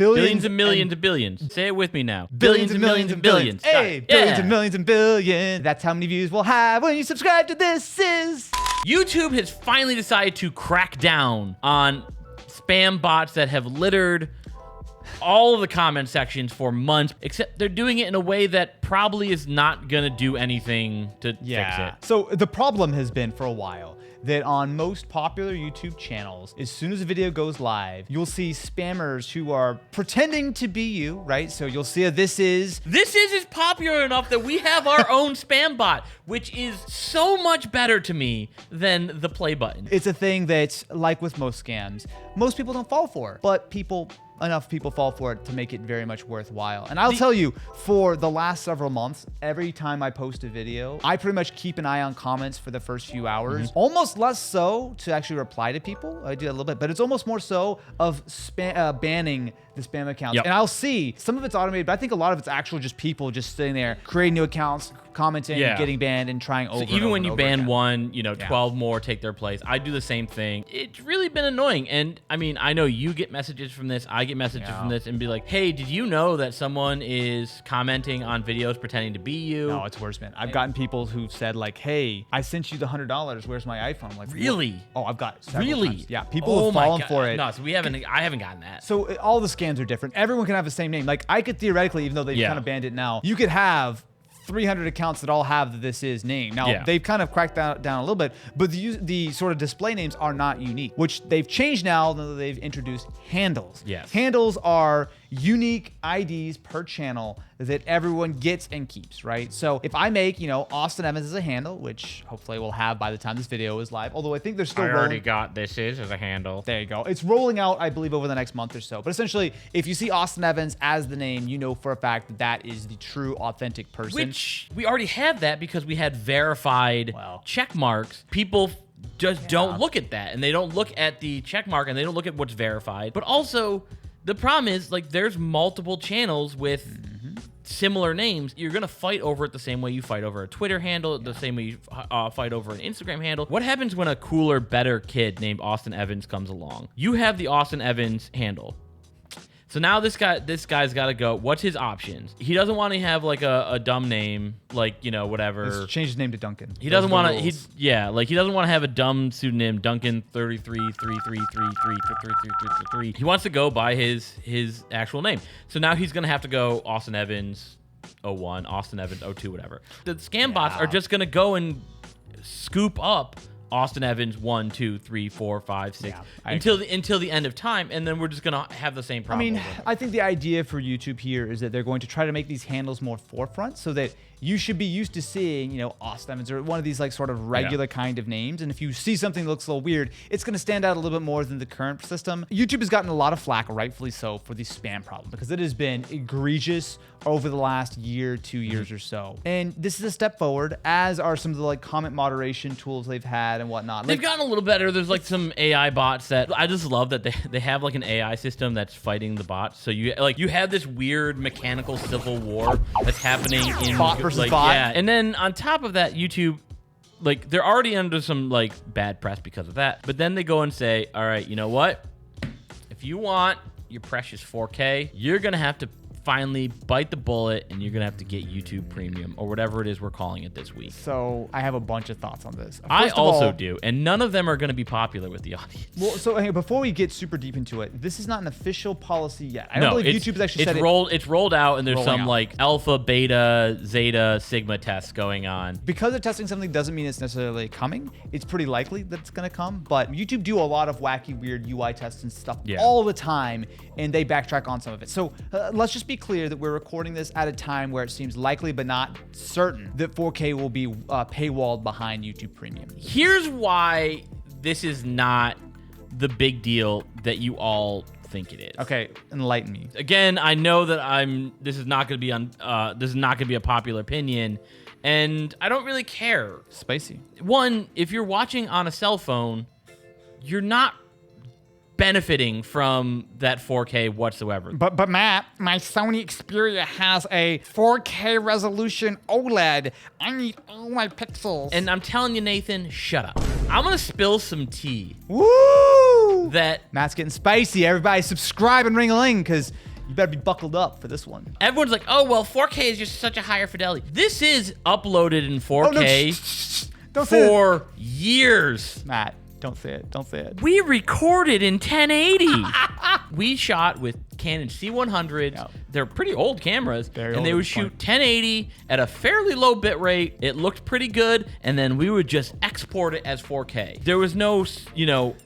Billions and millions and billions. Say it with me now. Billions and millions and billions. Hey, billions and millions and billions. That's how many views we'll have when you subscribe to This Is. YouTube has finally decided to crack down on spam bots that have littered all of the comment sections for months, except they're doing it in a way that probably is not going to do anything to fix it. So the problem has been for a while that on most popular YouTube channels, as soon as a video goes live, you'll see spammers who are pretending to be you, right? So you'll see a This Is popular enough that we have our own spam bot, which is so much better to me than the play button. It's a thing that's like with most scams, most people don't fall for, but enough people fall for it to make it very much worthwhile. And I'll tell you, for the last several months, every time I post a video, I pretty much keep an eye on comments for the first few hours. Almost less so to actually reply to people. I do that a little bit, but it's almost more so of banning the spam accounts. Yep. And I'll see some of it's automated, but I think a lot of it's actually just people just sitting there creating new accounts, commenting, getting banned, and trying over. So even when you ban again. one, 12 more take their place. I do the same thing. It's really been annoying. And I mean, I know you get messages from this. I get messages from this and be like, hey, did you know that someone is commenting on videos pretending to be you? No, it's worse, man. I've gotten people who said like, hey, I sent you the $100. Where's my iPhone? I'm like, really? What? Oh, I've got several times. Yeah, people Oh have fallen for it. No, so I haven't gotten that. So all the scams are different. Everyone can have the same name. Like I could theoretically, even though they've kind of banned it now, you could have 300 accounts that all have the This Is name. Now, they've kind of cracked that down a little bit, but the sort of display names are not unique, which they've changed now that they've introduced handles. Yes. Handles are unique IDs per channel that everyone gets and keeps, right? So if I make, Austin Evans as a handle, which hopefully we'll have by the time this video is live, although I think they're still already got This Is as a handle. There you go. It's rolling out, I believe, over the next month or so. But essentially, if you see Austin Evans as the name, you know for a fact that that is the true, authentic person. Which we already had that because we had verified check marks. People just don't look at that, and they don't look at the check mark, and they don't look at what's verified. But also, the problem is, like, there's multiple channels with similar names. You're gonna fight over it the same way you fight over a Twitter handle, the same way you fight over an Instagram handle. What happens when a cooler, better kid named Austin Evans comes along? You have the Austin Evans handle. So now this guy's got to go. What's his options? He doesn't want to have like a dumb name, like whatever. Let's change his name to Duncan. He doesn't want to. He doesn't want to have a dumb pseudonym, Duncan 3333333333. He wants to go by his actual name. So now he's gonna have to go Austin Evans 01, Austin Evans 02, whatever. The scam bots are just gonna go and scoop up Austin Evans 1, 2, 3, 4, 5, 6 until the end of time, and then we're just gonna have the same problem. I mean, I think the idea for YouTube here is that they're going to try to make these handles more forefront so that you should be used to seeing, Austin Evans or one of these like sort of regular kind of names. And if you see something that looks a little weird, it's going to stand out a little bit more than the current system. YouTube has gotten a lot of flack, rightfully so, for the spam problem because it has been egregious over the last year, 2 years or so. And this is a step forward, as are some of the like comment moderation tools they've had and whatnot. They've gotten a little better. There's like some AI bots that I just love that they have like an AI system that's fighting the bots. So you have this weird mechanical civil war that's happening in bot versus bot. Yeah. And then on top of that, YouTube, like, they're already under some like bad press because of that. But then they go and say, all right, you know what? If you want your precious 4K, you're gonna have to finally bite the bullet, and you're gonna have to get YouTube Premium or whatever it is we're calling it this week. So I have a bunch of thoughts on this. I also do, and none of them are gonna be popular with the audience. Well, so hey, before we get super deep into it, this is not an official policy yet. I don't believe YouTube's actually said it's rolled out, and there's some like alpha, beta, zeta, sigma tests going on. Because they're testing something doesn't mean it's necessarily coming. It's pretty likely that it's gonna come, but YouTube do a lot of wacky, weird UI tests and stuff all the time, and they backtrack on some of it. So let's just be clear that we're recording this at a time where it seems likely but not certain that 4K will be paywalled behind YouTube Premium. Here's why this is not the big deal that you all think it is. Okay, enlighten me. Again, I know that this is not going to be a popular opinion, and I don't really care. Spicy. One, if you're watching on a cell phone, you're not benefiting from that 4K whatsoever. But Matt, my Sony Xperia has a 4K resolution OLED. I need all my pixels. And I'm telling you, Nathan, shut up. I'm gonna spill some tea. Woo! That Matt's getting spicy. Everybody subscribe and ring-a-ling because You better be buckled up for this one. Everyone's like, oh, well, 4K is just such a higher fidelity. This is uploaded in 4K Don't say for years. Matt, don't say it. Don't say it. We recorded in 1080. We shot with Canon C100s. Yep. They're pretty old cameras. Very and old they at would this shoot point. 1080 at a fairly low bit rate. It looked pretty good. And then we would just export it as 4K. There was no,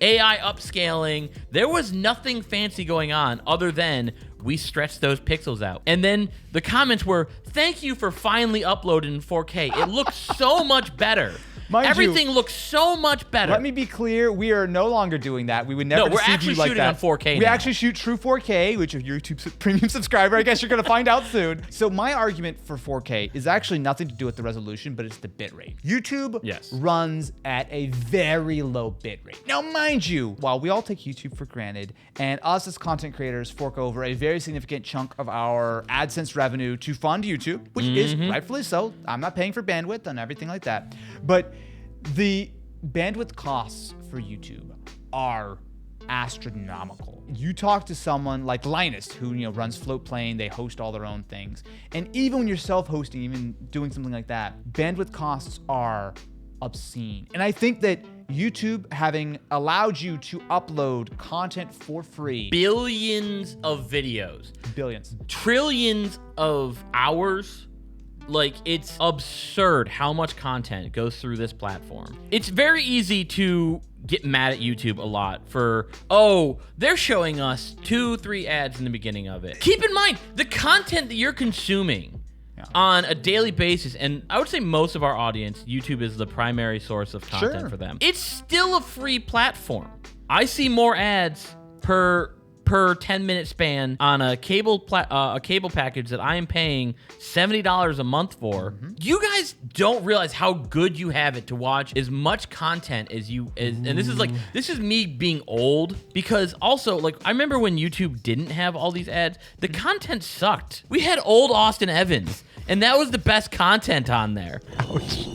AI upscaling. There was nothing fancy going on other than we stretched those pixels out. And then the comments were, thank you for finally uploading in 4K. It looks so much better. Everything looks so much better. Let me be clear. We are no longer doing that. We would never No, we're deceive actually you like shooting that. on 4K We now. actually shoot true 4K, which if you're a YouTube premium subscriber, I guess you're going to find out soon. So my argument for 4K is actually nothing to do with the resolution, but it's the bit rate. YouTube runs at a very low bit rate. Now, mind you, while we all take YouTube for granted, and us as content creators fork over a very significant chunk of our AdSense revenue to fund YouTube, which is rightfully so. I'm not paying for bandwidth and everything like that. But the bandwidth costs for YouTube are astronomical. You talk to someone like Linus, who runs Floatplane, they host all their own things, and even when you're self-hosting, even doing something like that, bandwidth costs are obscene. And I think that YouTube having allowed you to upload content for free, billions of videos, billions, trillions of hours. Like, it's absurd how much content goes through this platform. It's very easy to get mad at YouTube a lot for, oh, they're showing us 2-3 ads in the beginning of it. Keep in mind, the content that you're consuming on a daily basis, and I would say most of our audience, YouTube is the primary source of content for them. It's still a free platform. I see more ads per 10-minute span on a cable package that I am paying $70 a month for. You guys don't realize how good you have it to watch as much content as and this is me being old, because also, like, I remember when YouTube didn't have all these ads, the content sucked. We had old Austin Evans, and that was the best content on there. Ouch.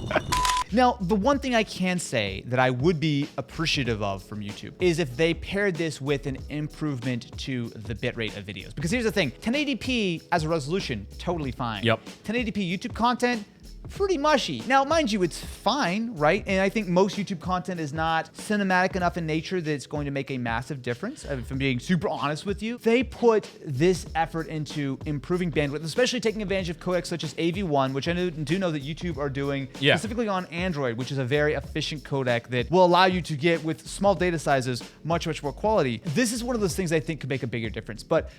Now, the one thing I can say that I would be appreciative of from YouTube is if they paired this with an improvement to the bitrate of videos. Because here's the thing, 1080p as a resolution, totally fine. 1080p YouTube content, pretty mushy. Now, mind you, it's fine, right? And I think most YouTube content is not cinematic enough in nature that it's going to make a massive difference. If I'm being super honest with you, they put this effort into improving bandwidth, especially taking advantage of codecs such as AV1, which I do know that YouTube are doing specifically on Android, which is a very efficient codec that will allow you to get, with small data sizes, much, much more quality. This is one of those things I think could make a bigger difference. But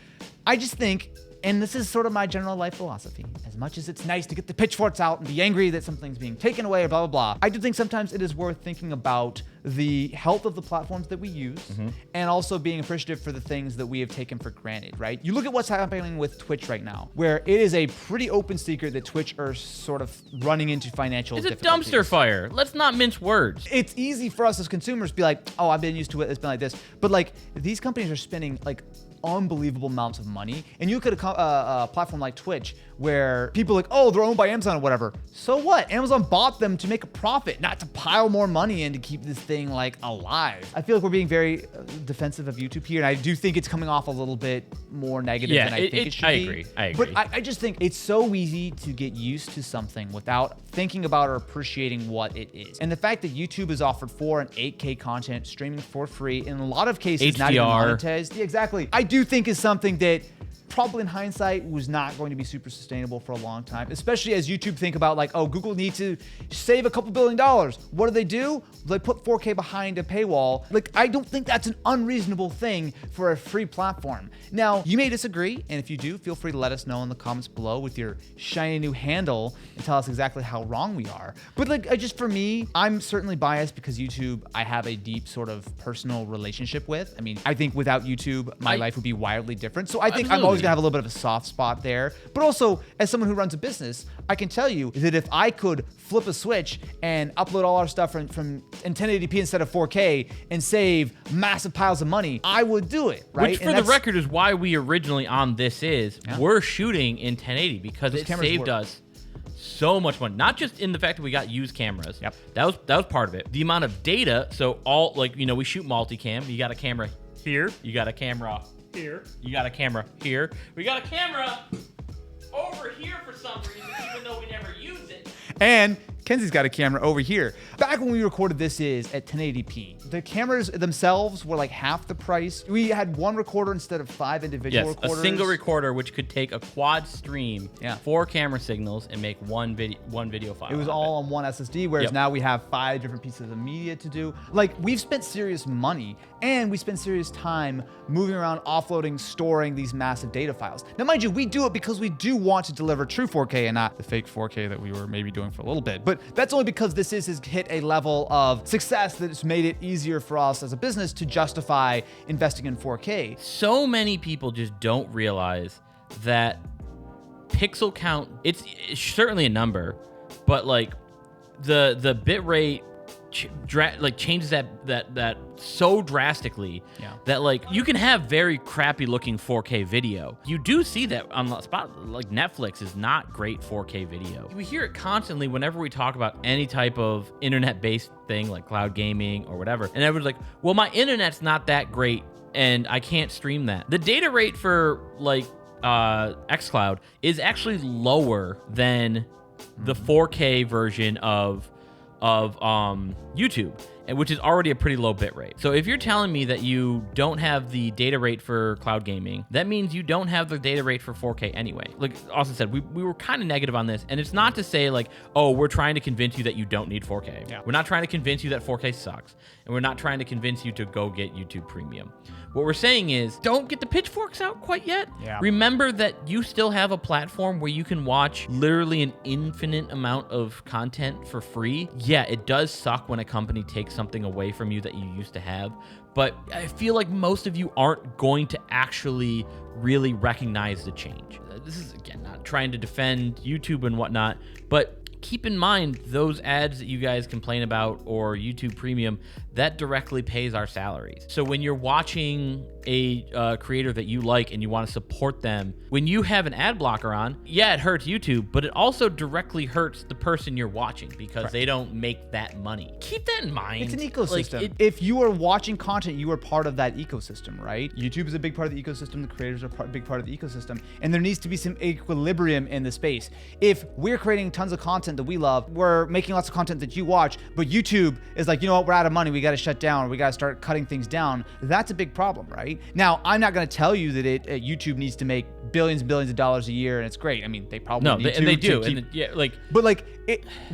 I just think, and this is sort of my general life philosophy, as much as it's nice to get the pitchforks out and be angry that something's being taken away or blah, blah, blah, I do think sometimes it is worth thinking about the health of the platforms that we use and also being appreciative for the things that we have taken for granted, right? You look at what's happening with Twitch right now, where it is a pretty open secret that Twitch are sort of running into financial difficulties. It's a dumpster fire. Let's not mince words. It's easy for us as consumers to be like, oh, I've been used to it, it's been like this. But like, these companies are spending like unbelievable amounts of money. And you look at a platform like Twitch where people are like, oh, they're owned by Amazon or whatever. So what? Amazon bought them to make a profit, not to pile more money in to keep this thing like alive. I feel like we're being very defensive of YouTube here, and I do think it's coming off a little bit more negative than I think it should be. I agree. But I just think it's so easy to get used to something without thinking about or appreciating what it is. And the fact that YouTube has offered 4 and 8K content streaming for free, in a lot of cases, not even monetized. Yeah, exactly. I do think is something that probably in hindsight was not going to be super sustainable for a long time, especially as YouTube think about like, oh, Google needs to save a couple $2 billion. What do? They put 4K behind a paywall. Like, I don't think that's an unreasonable thing for a free platform. Now, you may disagree, and if you do, feel free to let us know in the comments below with your shiny new handle and tell us exactly how wrong we are. But like, just for me, I'm certainly biased because YouTube, I have a deep sort of personal relationship with. I mean, I think without YouTube, my life would be wildly different. So I think I'm always gonna have a little bit of a soft spot there. But also, as someone who runs a business, I can tell you that if I could flip a switch and upload all our stuff from in 1080p instead of 4K and save massive piles of money, I would do it, right? Which, for the record, is why we originally on This Is, we're shooting in 1080 because it saved us so much money. Not just in the fact that we got used cameras. That was part of it. The amount of data, so all, like, you know, we shoot multicam. You got a camera here, you got a camera here. You got a camera here. We got a camera over here for some reason, even though we never use it. And Kenzie's got a camera over here. Back when we recorded this is at 1080p. The cameras themselves were like half the price. We had one recorder instead of 5 individual recorders. A single recorder which could take a quad stream, 4 camera signals, and make one video file. It was all on one SSD, whereas now we have 5 different pieces of media to do. Like, we've spent serious money and we spend serious time moving around, offloading, storing these massive data files. Now, mind you, we do it because we do want to deliver true 4K and not the fake 4K that we were maybe doing for a little bit. But that's only because this has hit a level of success that it's made it easier for us as a business to justify investing in 4K. So many people just don't realize that pixel count, it's certainly a number, but like the bit rate changes that so drastically that like you can have very crappy looking 4K video. You do see that on the spot, like Netflix is not great 4K video. We hear it constantly whenever we talk about any type of internet-based thing like cloud gaming or whatever, and everyone's like, well, my internet's not that great and I can't stream that. The data rate for like xCloud is actually lower than the 4K version of YouTube, and which is already a pretty low bit rate. So if you're telling me that you don't have the data rate for cloud gaming, that means you don't have the data rate for 4K anyway. Like Austin said, we were kind of negative on this, and it's not to say like, oh, we're trying to convince you that you don't need 4K. Yeah. We're not trying to convince you that 4K sucks, and we're not trying to convince you to go get YouTube Premium. What we're saying is, don't get the pitchforks out quite yet. Yeah. Remember that you still have a platform where you can watch literally an infinite amount of content for free. Yeah, it does suck when a company takes something away from you that you used to have, but I feel like most of you aren't going to actually really recognize the change. This is, again, not trying to defend YouTube and whatnot, but keep in mind those ads that you guys complain about or YouTube Premium, that directly pays our salaries. So when you're watching a creator that you like and you want to support them, when you have an ad blocker on, yeah, it hurts YouTube, but it also directly hurts the person you're watching because they don't make that money. Keep that in mind. It's an ecosystem. Like if you are watching content, you are part of that ecosystem, right? YouTube is a big part of the ecosystem. The creators are a big part of the ecosystem. And there needs to be some equilibrium in the space. If we're creating tons of content that we love, we're making lots of content that you watch, but YouTube is like, you know what, we're out of money, we got to shut down, or we got to start cutting things down, that's a big problem, right? Now, I'm not going to tell you that YouTube needs to make billions and billions of dollars a year, and it's great. I mean, they probably need to. And they do. Keep, but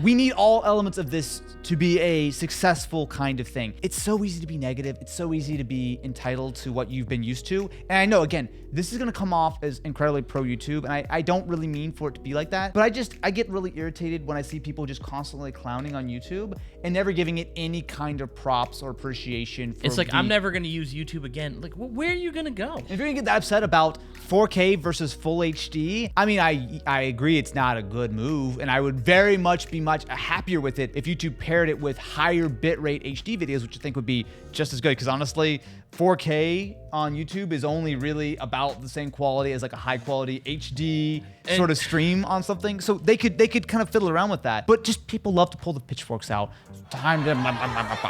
we need all elements of this to be a successful kind of thing. It's so easy to be negative. It's so easy to be entitled to what you've been used to. And I know, again, this is going to come off as incredibly pro YouTube, and I don't really mean for it to be like that, but I get really irritated when I see people just constantly clowning on YouTube and never giving it any kind of props or appreciation. It's like, I'm never going to use YouTube again. Like, well, where are you going to go? If you're going to get that upset about 4K versus full HD, I mean, I agree it's not a good move, and I would very much be much happier with it if YouTube paired it with higher bitrate HD videos, which I think would be just as good, because honestly, 4K on YouTube is only really about the same quality as like a high quality HD sort of stream on something. So they could kind of fiddle around with that. But just people love to pull the pitchforks out. I'm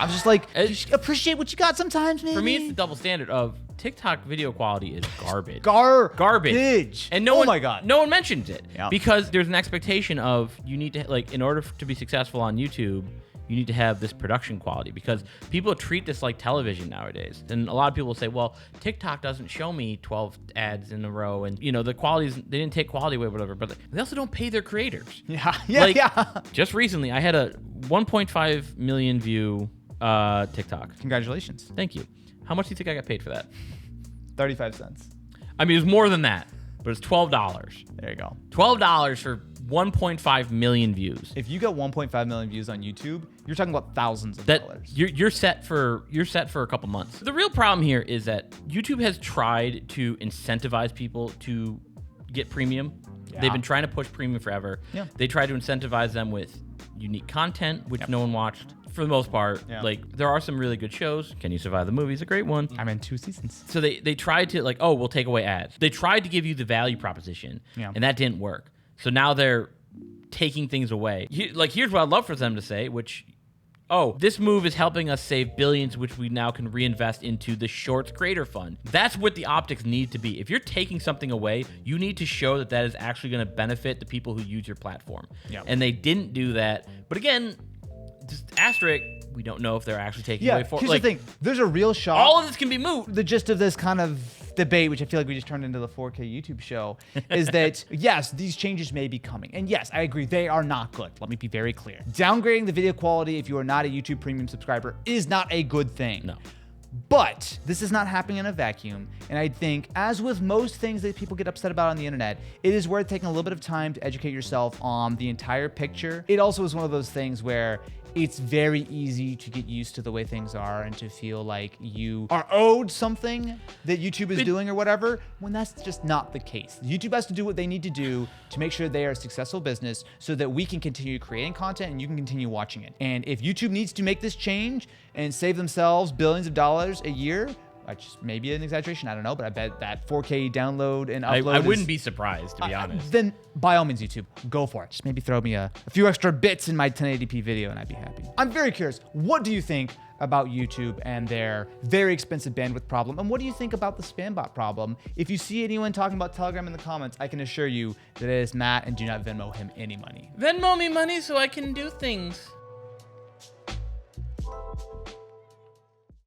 just like, just appreciate what you got sometimes, maybe. For me, it's the double standard of TikTok video quality is garbage. Garbage. And no one mentions it because there's an expectation of you need to, like, in order to be successful on YouTube, you need to have this production quality because people treat this like television nowadays. And a lot of people will say, well, TikTok doesn't show me 12 ads in a row. And, you know, the quality they didn't take quality away, whatever, but they also don't pay their creators. Yeah. Just recently, I had a 1.5 million view TikTok. Congratulations. Thank you. How much do you think I got paid for that? 35 cents. I mean, it was more than that, but it's $12. There you go. $12 for 1.5 million views. If you got 1.5 million views on YouTube, you're talking about thousands of dollars. You're set for a couple months. The real problem here is that YouTube has tried to incentivize people to get premium. Yeah. They've been trying to push premium forever. Yeah. They tried to incentivize them with unique content, which no one watched. For the most part, like, there are some really good shows. Can You Survive the Movie is a great one. I'm in 2 seasons. So they tried to, like, oh, we'll take away ads. They tried to give you the value proposition, and that didn't work. So now they're taking things away. Here's what I'd love for them to say, which oh, this move is helping us save billions, which we now can reinvest into the Shorts Creator Fund. That's what the optics need to be. If you're taking something away, you need to show that that is actually going to benefit the people who use your platform. Yep. And they didn't do that. But again, just asterisk, we don't know if they're actually taking away. Here's the thing. There's a real shot. All of this can be moot. The gist of this kind of debate, which I feel like we just turned into the 4K YouTube show, is that, yes, these changes may be coming. And yes, I agree, they are not good. Let me be very clear. Downgrading the video quality if you are not a YouTube Premium subscriber is not a good thing. No. But this is not happening in a vacuum. And I think, as with most things that people get upset about on the internet, it is worth taking a little bit of time to educate yourself on the entire picture. It also is one of those things where it's very easy to get used to the way things are and to feel like you are owed something that YouTube is doing or whatever, when that's just not the case. YouTube has to do what they need to do to make sure they are a successful business so that we can continue creating content and you can continue watching it. And if YouTube needs to make this change and save themselves billions of dollars a year, which may be an exaggeration, I don't know, but I bet that 4K download and upload I wouldn't be surprised, to be honest. Then, by all means, YouTube, go for it. Just maybe throw me a few extra bits in my 1080p video and I'd be happy. I'm very curious, what do you think about YouTube and their very expensive bandwidth problem? And what do you think about the spam bot problem? If you see anyone talking about Telegram in the comments, I can assure you that it is Matt, and do not Venmo him any money. Venmo me money so I can do things.